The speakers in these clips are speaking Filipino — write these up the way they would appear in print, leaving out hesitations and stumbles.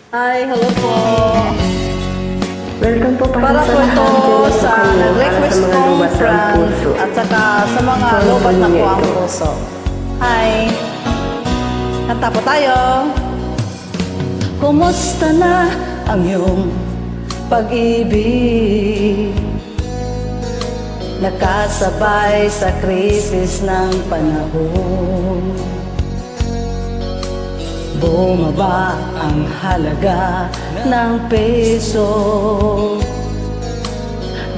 Hi, hello po. Welcome po Para po ito sa nag-request kong friend at saka sa mga lobat na po ang puso. Hi. Kanta po tayo. Kumusta na ang iyong pag-ibig? Nakasabay sa krisis ng panahon. Bumaba ang halaga ng peso.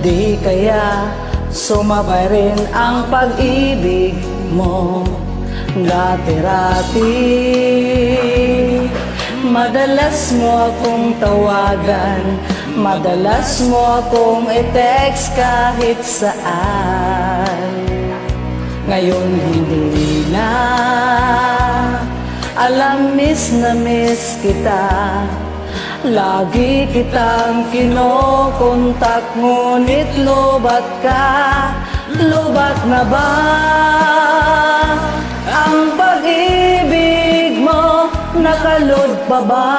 Di kaya sumabay rin ang pag-ibig mo. Dati-rati madalas mo akong tawagan, madalas mo akong i-text kahit saan. Ngayon hindi na, alam miss na miss kita. Lagi kitang kinokontak, ngunit lubat ka. Lubat na ba ang pag-ibig mo? Nakalod pa ba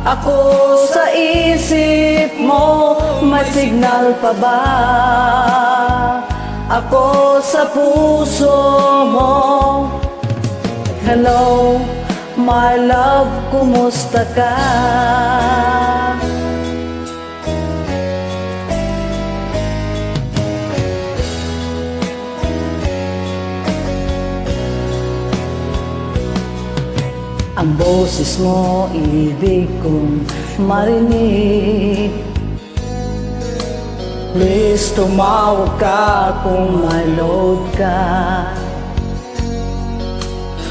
ako sa isip mo? May signal pa ba ako sa puso mo? Hello, my love, kumusta ka? Ang boses mo, ibig kong marinig. Please, tumawag ka kung may load ka.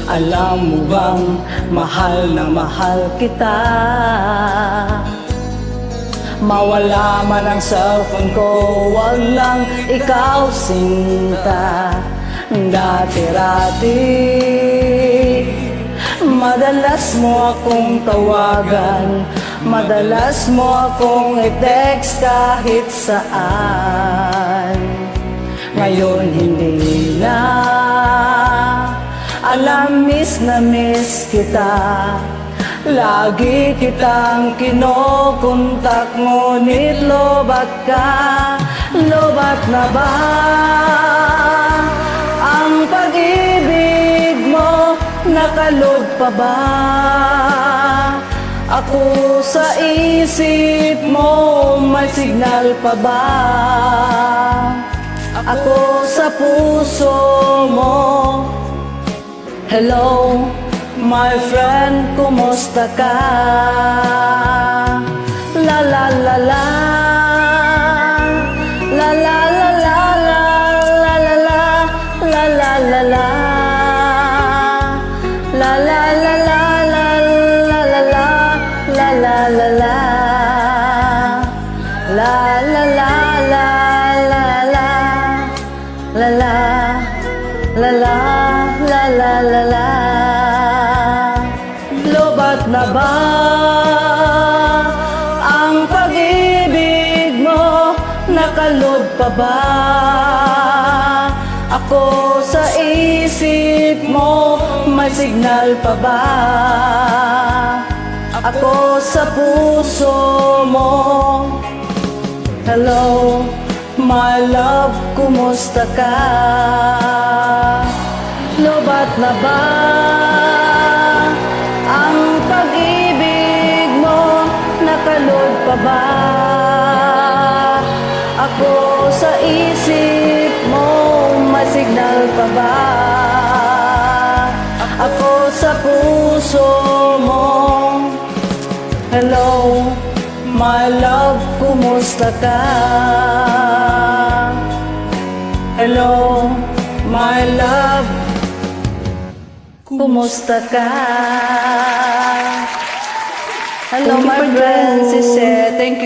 Alam mo bang mahal na mahal kita? Mawala man ang cellphone ko, wag lang ikaw sinta. Dati-rati madalas mo akong tawagan, madalas mo akong i-text kahit saan. Ngayon hindi na, alam miss na miss kita. Lagi kitang kinokontak, ngunit lobat ka. Lobat na ba ang pag-ibig mo? Nakalod pa ba ako sa isip mo? May signal pa ba ako sa puso mo? Hello, my friend, kumusta ka? La la la la, la la la la la, la la la, la la la la, la la la la la, la la la, la la la la, la la la la, la la, la la, la la. La la la la. Lobat na ba ang pag-ibig mo? Nakalod pa ba ako sa isip mo? May signal pa ba ako sa puso mo? Hello, my love, kumusta ka? Lobat na ba ang pag-ibig mo? Nakalod pa ba ako sa isip mo? May signal pa ba ako sa puso mo? Hello, my love, kumusta ka? Hello, my love, kumusta ka? Hello, my friends. Thank you.